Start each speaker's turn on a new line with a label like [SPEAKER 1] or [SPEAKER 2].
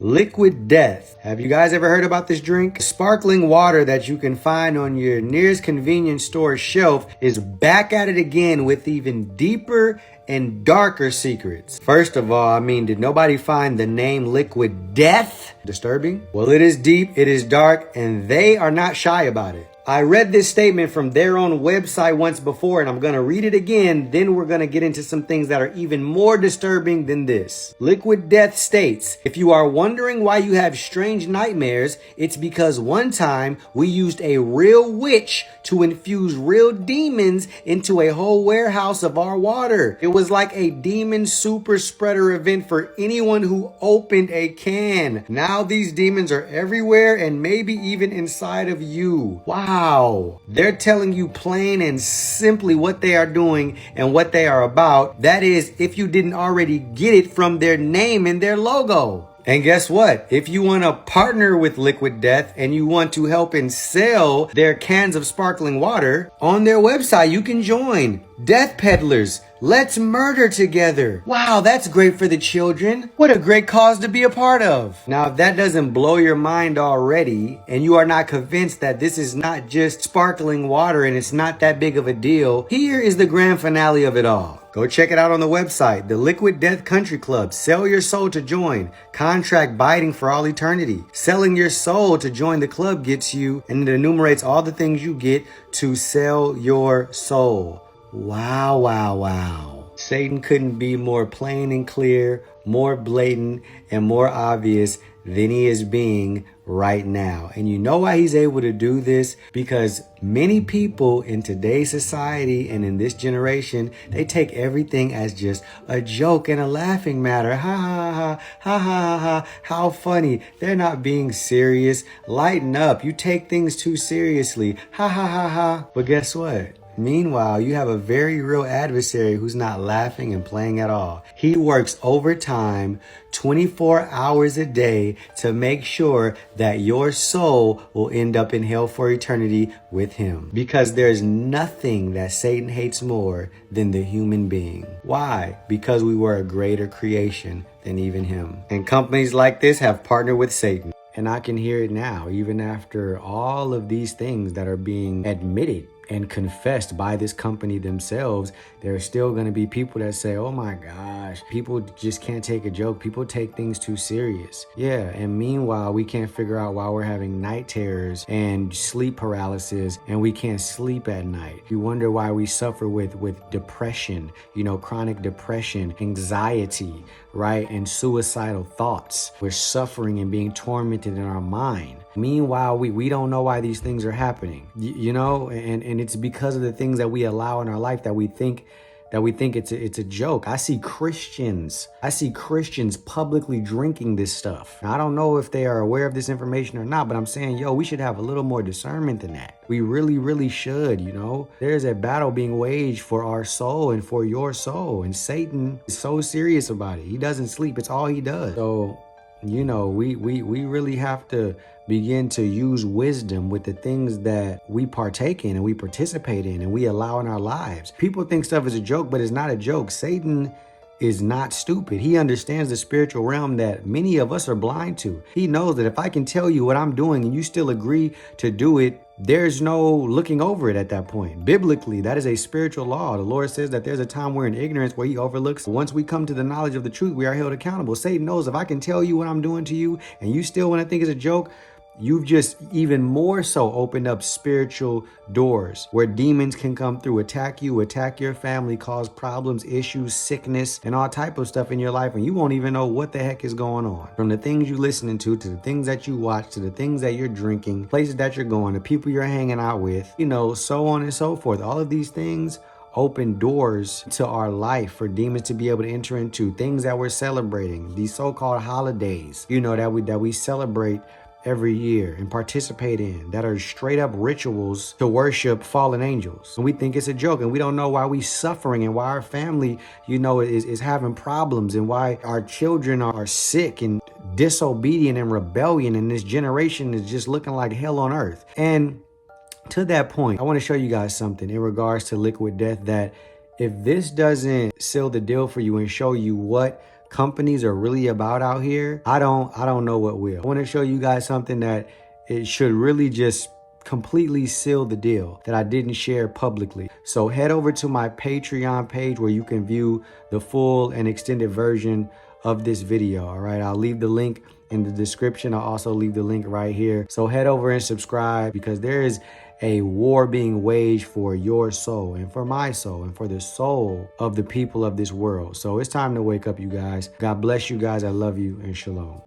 [SPEAKER 1] Liquid Death. Have you guys ever heard about this drink? Sparkling water that you can find on your nearest convenience store shelf is back at it again with even deeper and darker secrets. First of all, did nobody find the name Liquid Death disturbing? Well, it is deep, it is dark, and they are not shy about it. I read this statement from their own website once before, and I'm going to read it again. Then we're going to get into some things that are even more disturbing than this. Liquid Death states, if you are wondering why you have strange nightmares, it's because one time we used a real witch to infuse real demons into a whole warehouse of our water. It was like a demon super spreader event for anyone who opened a can. Now these demons are everywhere and maybe even inside of you. Wow. They're telling you plain and simply what they are doing and what they are about. That is, if you didn't already get it from their name and their logo. And guess what? If you want to partner with Liquid Death and you want to help and sell their cans of sparkling water, on their website you can join Death Peddlers. Let's murder together. Wow, that's great for the children. What a great cause to be a part of. Now, if that doesn't blow your mind already, and you are not convinced that this is not just sparkling water and it's not that big of a deal, here is the grand finale of it all. Go check it out on the website, the Liquid Death Country Club. Sell your soul to join. Contract biting for all eternity. Selling your soul to join the club gets you, and it enumerates all the things you get to sell your soul. Wow, wow, wow. Satan couldn't be more plain and clear, more blatant, and more obvious than he is being right now. And you know why he's able to do this? Because many people in today's society and in this generation, they take everything as just a joke and a laughing matter. Ha ha ha, ha ha ha, how funny. They're not being serious. Lighten up. You take things too seriously. Ha ha ha ha. But guess what? Meanwhile, you have a very real adversary who's not laughing and playing at all. He works overtime 24 hours a day to make sure that your soul will end up in hell for eternity with him. Because there's nothing that Satan hates more than the human being. Why? Because we were a greater creation than even him. And companies like this have partnered with Satan. And I can hear it now, even after all of these things that are being admitted and confessed by this company themselves. There are still going to be people that say, oh my gosh, people just can't take a joke. People take things too serious. Yeah, and meanwhile, we can't figure out why we're having night terrors and sleep paralysis and we can't sleep at night. You wonder why we suffer with depression, chronic depression, anxiety, right? And suicidal thoughts. We're suffering and being tormented in our mind. Meanwhile, we don't know why these things are happening, and it's because of the things that we allow in our life that we think it's a joke. I see Christians publicly drinking this stuff. Now, I don't know if they are aware of this information or not, but I'm saying, we should have a little more discernment than that. We really, really should, There's a battle being waged for our soul and for your soul, and Satan is so serious about it. He doesn't sleep. It's all he does. So, we really have to begin to use wisdom with the things that we partake in and we participate in and we allow in our lives. People think stuff is a joke, but it's not a joke. Satan is not stupid. He understands the spiritual realm that many of us are blind to. He knows that if I can tell you what I'm doing and you still agree to do it, there's no looking over it at that point. Biblically, that is a spiritual law. The Lord says that there's a time we're in ignorance where he overlooks. Once we come to the knowledge of the truth, we are held accountable. Satan knows if I can tell you what I'm doing to you and you still want to think it's a joke, you've just even more so opened up spiritual doors where demons can come through, attack you, attack your family, cause problems, issues, sickness, and all type of stuff in your life. And you won't even know what the heck is going on. From the things you're listening to the things that you watch, to the things that you're drinking, places that you're going, the people you're hanging out with, so on and so forth. All of these things open doors to our life for demons to be able to enter into. Things that we're celebrating, these so-called holidays, that we celebrate every year and participate in, that are straight up rituals to worship fallen angels. And we think it's a joke, and we don't know why we suffering and why our family, is having problems, and why our children are sick and disobedient and rebellion, and this generation is just looking like hell on earth. And to that point, I want to show you guys something in regards to Liquid Death, that if this doesn't seal the deal for you and show you what companies are really about out here, I don't know what will. I want to show you guys something that it should really just completely seal the deal that I didn't share publicly. So head over to my Patreon page where you can view the full and extended version of this video. All right, I'll leave the link in the description. I'll also leave the link right here. So head over and subscribe, because there is a war being waged for your soul and for my soul and for the soul of the people of this world. So it's time to wake up, you guys. God bless you guys. I love you, and shalom.